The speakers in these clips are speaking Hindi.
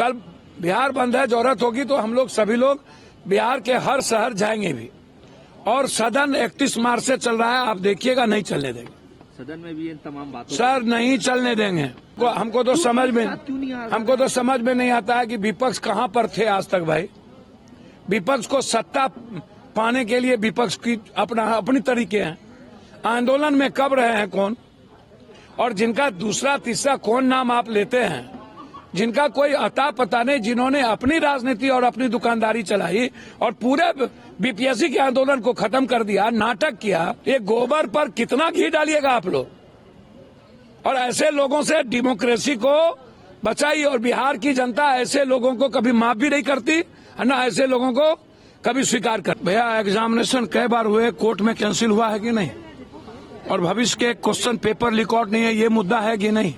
कल बिहार बंद है, जरूरत होगी तो हम लोग सभी लोग बिहार के हर शहर जाएंगे भी। और सदन 31 मार्च से चल रहा है, आप देखिएगा, नहीं चलने देंगे। सदन में भी इन तमाम बातों सर नहीं चलने देंगे। हमको तो समझ में नहीं आता है कि विपक्ष कहाँ पर थे आज तक। भाई, विपक्ष को सत्ता पाने के लिए विपक्ष की अपनी तरीके हैं। आंदोलन में कब रहे हैं कौन, और जिनका दूसरा तीसरा कौन नाम आप लेते हैं, जिनका कोई अता पता नहीं, जिन्होंने अपनी राजनीति और अपनी दुकानदारी चलाई और पूरे बीपीएससी के आंदोलन को खत्म कर दिया, नाटक किया। ये गोबर पर कितना घी डालिएगा आप लोग। और ऐसे लोगों से डेमोक्रेसी को बचाइए। और बिहार की जनता ऐसे लोगों को कभी माफ भी नहीं करती, ना ऐसे लोगों को कभी स्वीकार कर। भैया, एग्जामिनेशन कई बार हुए, कोर्ट में कैंसिल हुआ है कि नहीं, और भविष्य के क्वेश्चन पेपर रिकॉर्ड नहीं है, ये मुद्दा है कि नहीं।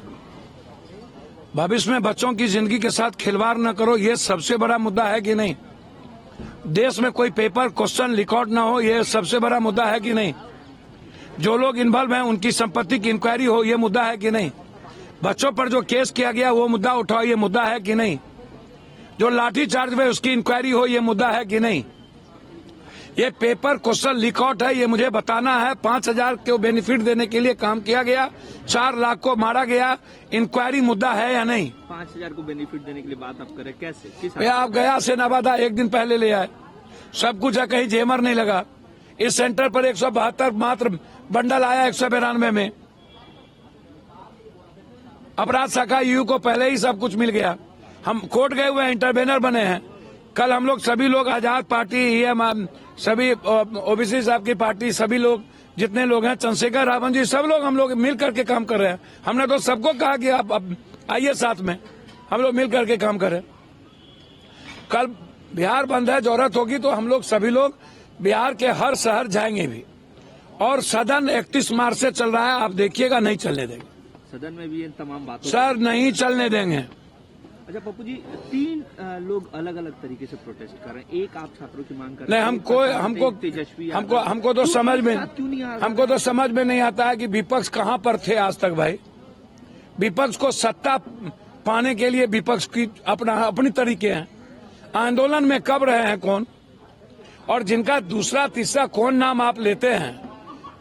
भविष्य में बच्चों की जिंदगी के साथ खिलवाड़ न करो, ये सबसे बड़ा मुद्दा है कि नहीं। देश में कोई पेपर क्वेश्चन रिकॉर्ड न हो, ये सबसे बड़ा मुद्दा है कि नहीं। जो लोग इन्वॉल्व हैं उनकी संपत्ति की इंक्वायरी हो, ये मुद्दा है कि नहीं। बच्चों पर जो केस किया गया वो मुद्दा उठाओ, ये मुद्दा है कि नहीं। जो लाठी चार्ज में उसकी इंक्वायरी हो, ये मुद्दा है कि नहीं। ये पेपर क्वेश्चन रिकॉर्ड है, ये मुझे बताना है। 5,000 को बेनिफिट देने के लिए काम किया गया, 4 लाख को मारा गया, इंक्वायरी मुद्दा है या नहीं। 5,000 को बेनिफिट देने के लिए बात आप करें, कैसे, किस भैया, आप गया से नवादा 1 दिन पहले ले आए, सब कुछ है, कहीं जेमर नहीं लगा। इस सेंटर पर 172 मात्र बंडल आया 192 में। अपराध शाखा यू को पहले ही सब कुछ मिल गया। हम कोर्ट गए हुए इंटरवेनर बने हैं। कल हम लोग सभी लोग, आजाद पार्टी, सभी ओबीसी साहब की पार्टी, सभी लोग जितने लोग हैं, चंद्रशेखर रावण जी, सब लोग हम लोग मिल करके काम कर रहे हैं। हमने तो सबको कहा कि आप आइए साथ में, हम लोग मिल करके काम करें। कल बिहार बंद है, जरूरत होगी तो हम लोग सभी लोग बिहार के हर शहर जाएंगे भी। और सदन 31 मार्च से चल रहा है, आप देखिएगा, नहीं चलने देंगे। सदन में भी इन तमाम बातों सर नहीं चलने देंगे। अच्छा पप्पू जी, 3 लोग अलग अलग तरीके से प्रोटेस्ट कर रहे हैं। एक आप छात्रों की मांग कर रहे हैं। हमको तो समझ में नहीं आता है कि विपक्ष कहाँ पर थे आज तक। भाई, विपक्ष को सत्ता पाने के लिए विपक्ष की अपनी तरीके हैं। आंदोलन में कब रहे हैं कौन, और जिनका दूसरा तीसरा कौन नाम आप लेते हैं,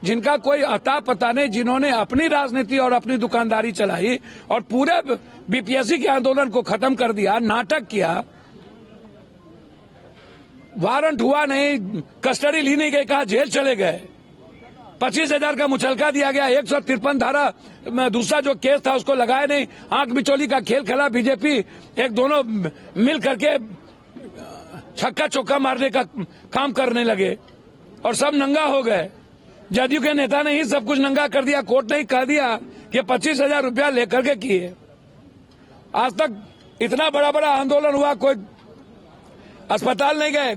जिनका कोई अता पता नहीं, जिन्होंने अपनी राजनीति और अपनी दुकानदारी चलाई और पूरे बीपीएससी के आंदोलन को खत्म कर दिया, नाटक किया। वारंट हुआ नहीं, कस्टडी ली नहीं गई, कहा जेल चले गए। 25,000 का मुचलका दिया गया। 153 धारा दूसरा जो केस था उसको लगाए नहीं। आंख बिचौली का खेल खेला बीजेपी, एक दोनों मिल करके छक्का चौका मारने का काम करने लगे और सब नंगा हो गए। जदयू के नेता ने ही सब कुछ नंगा कर दिया। कोर्ट ने ही कह दिया कि 25,000 रुपया लेकर के किए। आज तक इतना बड़ा बड़ा आंदोलन हुआ, कोई अस्पताल नहीं गए।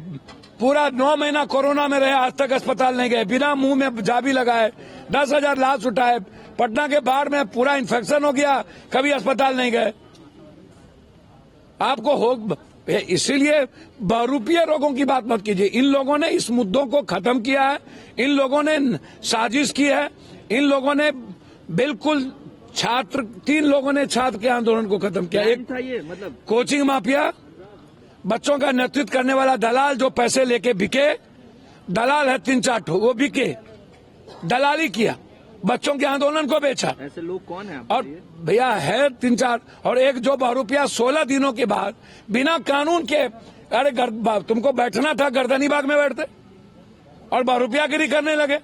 पूरा 9 महीना कोरोना में रहे, आज तक अस्पताल नहीं गए। बिना मुंह में जाबी लगाए 10,000 लाश उठाए। पटना के बाढ़ में पूरा इन्फेक्शन हो गया, कभी अस्पताल नहीं गए। आपको हो, इसीलिए बहुरूपीय रोगों की बात मत कीजिए। इन लोगों ने इस मुद्दों को खत्म किया है, इन लोगों ने साजिश की है, इन लोगों ने बिल्कुल 3 लोगों ने छात्र के आंदोलन को खत्म किया। एक था ये, मतलब कोचिंग माफिया, बच्चों का नेतृत्व करने वाला दलाल जो पैसे लेके बिके, दलाल है 3-4 वो बिके, दलाली किया, बच्चों के आंदोलन को बेचा। ऐसे लोग कौन है? और भैया है 3-4, और एक जो बहुरूपिया 16 दिनों के बाद बिना कानून के, अरे तुमको बैठना था गर्दनी बाग में बैठते, और बहुरूपियागिरी करने लगे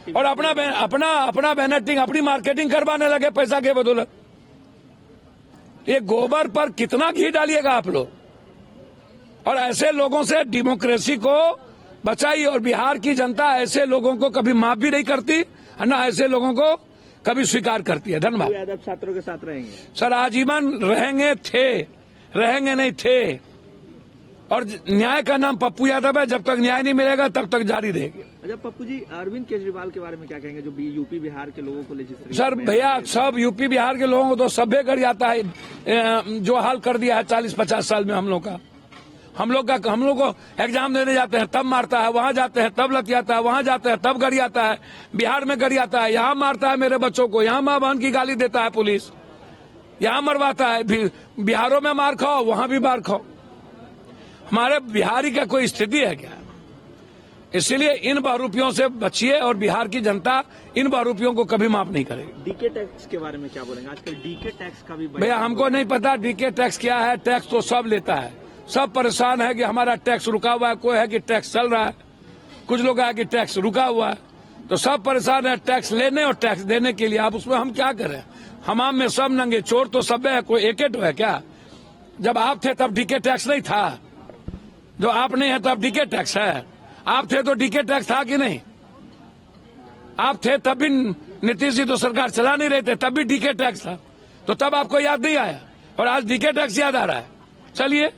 और अपना बैनटिंग, अपनी मार्केटिंग करवाने लगे पैसा के बदौलत। ये गोबर पर कितना घी डालिएगा आप लोग। और ऐसे लोगों से डेमोक्रेसी को बचाइए। और बिहार की जनता ऐसे लोगों को कभी माफ भी नहीं करती, ना ऐसे लोगों को कभी स्वीकार करती है। धन्यवाद। यादव छात्रों के साथ रहेंगे? सर आजीवन रहेंगे, रहेंगे नहीं थे। और न्याय का नाम पप्पू यादव है, जब तक न्याय नहीं मिलेगा तब तक जारी रहेगी। अच्छा पप्पू जी, अरविंद केजरीवाल के बारे में क्या कहेंगे, जो यूपी बिहार के लोगों को ले? सर भैया, सब यूपी बिहार के लोगों को तो सभ्य कर जाता है, जो हाल कर दिया है 40-50 साल में। हम लोग को एग्जाम देने जाते हैं तब मारता है, वहां जाते हैं तब लतियाता है, वहां जाते हैं तब गरियाता है, बिहार में गरियाता है, यहाँ मारता है मेरे बच्चों को, यहाँ माँ बहन की गाली देता है पुलिस। यहाँ मरवाता है, बिहारों में मार खाओ, वहां भी मार खाओ। हमारे बिहारी का कोई स्थिति है क्या? इसलिए इन बहरूपियों से बचिए और बिहार की जनता इन बहरूपियों को कभी माफ नहीं करेगी। डीके टैक्स के बारे में क्या बोलेंगे? आजकल डीके टैक्स का भी भैया हमको नहीं पता डीके टैक्स क्या है। टैक्स तो सब लेता है, सब परेशान है कि हमारा टैक्स रुका हुआ है, कोई है कि टैक्स चल रहा है, कुछ लोग है कि टैक्स रुका हुआ है। तो सब परेशान है टैक्स लेने और टैक्स देने के लिए। आप उसमें हम क्या करें? हमाम में सब नंगे, चोर तो सब है, कोई एक तो है क्या? जब आप थे तब डीके टैक्स नहीं था, जो आप नहीं है तब डीके टैक्स है। आप थे तो डीके टैक्स था कि नहीं? आप थे तब भी नीतीश जी तो सरकार चला नहीं रहे थे, तब भी डीके टैक्स था, तो तब आपको याद नहीं आया और आज डीके टैक्स याद आ रहा है। चलिए